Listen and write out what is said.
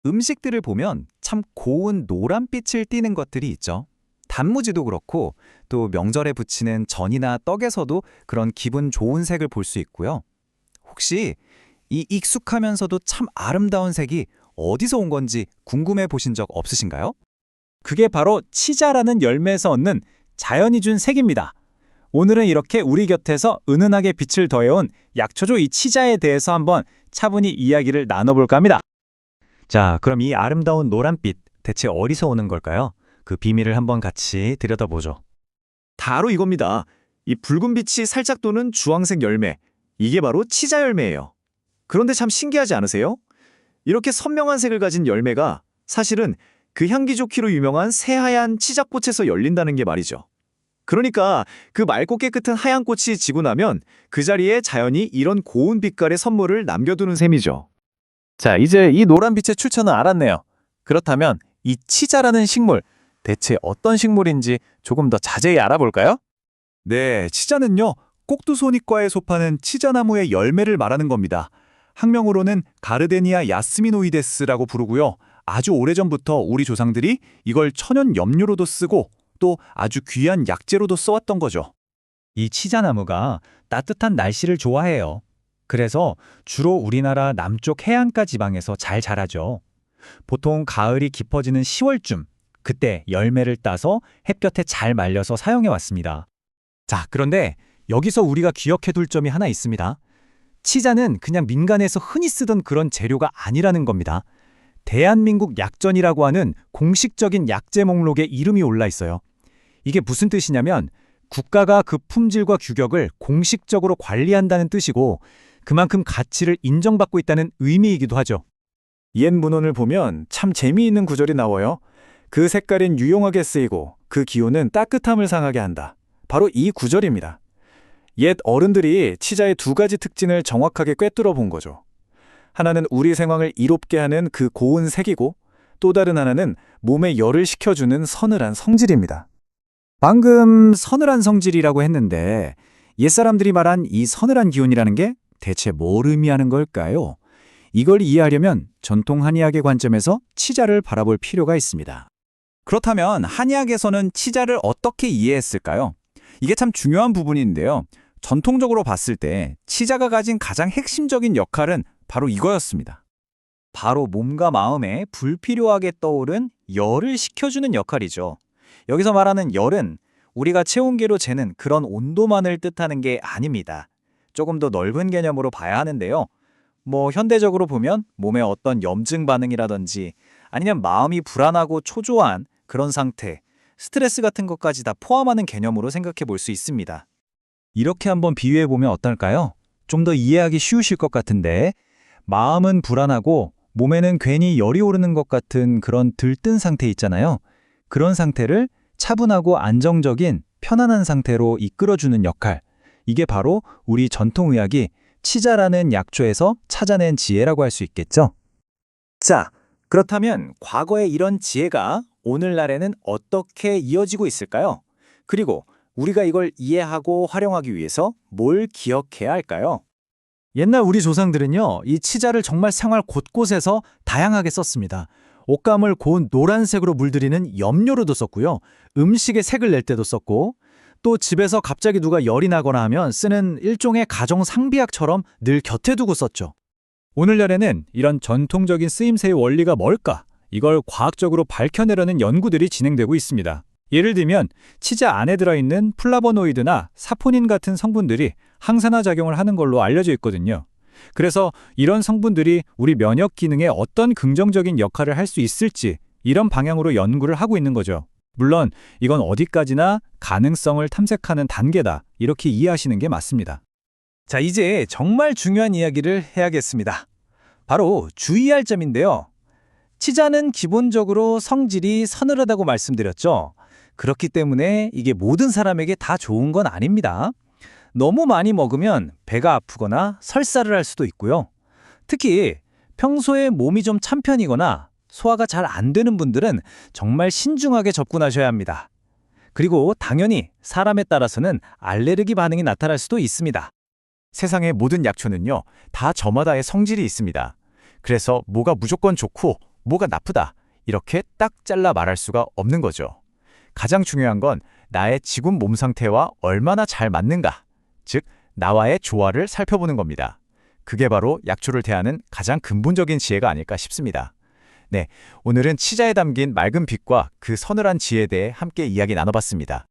음식들을 보면 참 고운 노란빛을 띠는 것들이 있죠. 단무지도 그렇고 또 명절에 부치는 전이나 떡에서도 그런 기분 좋은 색을 볼 수 있고요. 혹시 이 익숙하면서도 참 아름다운 색이 어디서 온 건지 궁금해 보신 적 없으신가요? 그게 바로 치자라는 열매에서 얻는 자연이 준 색입니다. 오늘은 이렇게 우리 곁에서 은은하게 빛을 더해온 약초조 이 치자에 대해서 한번 차분히 이야기를 나눠볼까 합니다. 자, 그럼 이 아름다운 노란빛 대체 어디서 오는 걸까요? 그 비밀을 한번 같이 들여다보죠. 바로 이겁니다. 이 붉은 빛이 살짝 도는 주황색 열매. 이게 바로 치자 열매예요. 그런데 참 신기하지 않으세요? 이렇게 선명한 색을 가진 열매가 사실은 그 향기 좋기로 유명한 새하얀 치자꽃에서 열린다는 게 말이죠. 그러니까 그 맑고 깨끗한 하얀 꽃이 지고 나면 그 자리에 자연이 이런 고운 빛깔의 선물을 남겨두는 셈이죠. 자, 이제 이 노란빛의 출처는 알았네요. 그렇다면 이 치자라는 식물, 대체 어떤 식물인지 조금 더 자세히 알아볼까요? 네, 치자는요, 꼭두소니과에 속하는 치자나무의 열매를 말하는 겁니다. 학명으로는 가르데니아 야스미노이데스라고 부르고요. 아주 오래전부터 우리 조상들이 이걸 천연 염료로도 쓰고 또 아주 귀한 약재로도 써왔던 거죠. 이 치자나무가 따뜻한 날씨를 좋아해요. 그래서 주로 우리나라 남쪽 해안가 지방에서 잘 자라죠. 보통 가을이 깊어지는 10월쯤, 그때 열매를 따서 햇볕에 잘 말려서 사용해 왔습니다. 자, 그런데 여기서 우리가 기억해둘 점이 하나 있습니다. 치자는 그냥 민간에서 흔히 쓰던 그런 재료가 아니라는 겁니다. 대한민국 약전이라고 하는 공식적인 약재 목록에 이름이 올라 있어요. 이게 무슨 뜻이냐면 국가가 그 품질과 규격을 공식적으로 관리한다는 뜻이고 그만큼 가치를 인정받고 있다는 의미이기도 하죠. 옛 문헌을 보면 참 재미있는 구절이 나와요. 그 색깔은 유용하게 쓰이고 그 기호는 따뜻함을 상하게 한다. 바로 이 구절입니다. 옛 어른들이 치자의 두 가지 특징을 정확하게 꿰뚫어 본 거죠. 하나는 우리 생활을 이롭게 하는 그 고운 색이고 또 다른 하나는 몸에 열을 식혀주는 서늘한 성질입니다. 방금 서늘한 성질이라고 했는데 옛사람들이 말한 이 서늘한 기운이라는 게 대체 뭘 의미하는 걸까요? 이걸 이해하려면 전통 한의학의 관점에서 치자를 바라볼 필요가 있습니다. 그렇다면 한의학에서는 치자를 어떻게 이해했을까요? 이게 참 중요한 부분인데요. 전통적으로 봤을 때 치자가 가진 가장 핵심적인 역할은 바로 이거였습니다. 바로 몸과 마음에 불필요하게 떠오른 열을 식혀주는 역할이죠. 여기서 말하는 열은 우리가 체온계로 재는 그런 온도만을 뜻하는 게 아닙니다. 조금 더 넓은 개념으로 봐야 하는데요. 현대적으로 보면 몸에 어떤 염증 반응이라든지 아니면 마음이 불안하고 초조한 그런 상태, 스트레스 같은 것까지 다 포함하는 개념으로 생각해 볼 수 있습니다. 이렇게 한번 비유해 보면 어떨까요? 좀 더 이해하기 쉬우실 것 같은데 마음은 불안하고 몸에는 괜히 열이 오르는 것 같은 그런 들뜬 상태 있잖아요. 그런 상태를 차분하고 안정적인 편안한 상태로 이끌어주는 역할. 이게 바로 우리 전통의학이 치자라는 약초에서 찾아낸 지혜라고 할 수 있겠죠. 자, 그렇다면 과거에 이런 지혜가 오늘날에는 어떻게 이어지고 있을까요? 그리고 우리가 이걸 이해하고 활용하기 위해서 뭘 기억해야 할까요? 옛날 우리 조상들은요, 이 치자를 정말 생활 곳곳에서 다양하게 썼습니다. 옷감을 고운 노란색으로 물들이는 염료로도 썼고요. 음식에 색을 낼 때도 썼고, 또 집에서 갑자기 누가 열이 나거나 하면 쓰는 일종의 가정 상비약처럼 늘 곁에 두고 썼죠. 오늘날에는 이런 전통적인 쓰임새의 원리가 뭘까? 이걸 과학적으로 밝혀내려는 연구들이 진행되고 있습니다. 예를 들면 치자 안에 들어있는 플라보노이드나 사포닌 같은 성분들이 항산화 작용을 하는 걸로 알려져 있거든요. 그래서 이런 성분들이 우리 면역 기능에 어떤 긍정적인 역할을 할 수 있을지 이런 방향으로 연구를 하고 있는 거죠. 물론 이건 어디까지나 가능성을 탐색하는 단계다. 이렇게 이해하시는 게 맞습니다. 자, 이제 정말 중요한 이야기를 해야겠습니다. 바로 주의할 점인데요. 치자는 기본적으로 성질이 서늘하다고 말씀드렸죠. 그렇기 때문에 이게 모든 사람에게 다 좋은 건 아닙니다. 너무 많이 먹으면 배가 아프거나 설사를 할 수도 있고요. 특히 평소에 몸이 좀 찬 편이거나 소화가 잘 안 되는 분들은 정말 신중하게 접근하셔야 합니다. 그리고 당연히 사람에 따라서는 알레르기 반응이 나타날 수도 있습니다. 세상의 모든 약초는요, 다 저마다의 성질이 있습니다. 그래서 뭐가 무조건 좋고 뭐가 나쁘다, 이렇게 딱 잘라 말할 수가 없는 거죠. 가장 중요한 건 나의 지금 몸 상태와 얼마나 잘 맞는가, 즉 나와의 조화를 살펴보는 겁니다. 그게 바로 약초를 대하는 가장 근본적인 지혜가 아닐까 싶습니다. 네, 오늘은 치자에 담긴 맑은 빛과 그 서늘한 지혜에 대해 함께 이야기 나눠봤습니다.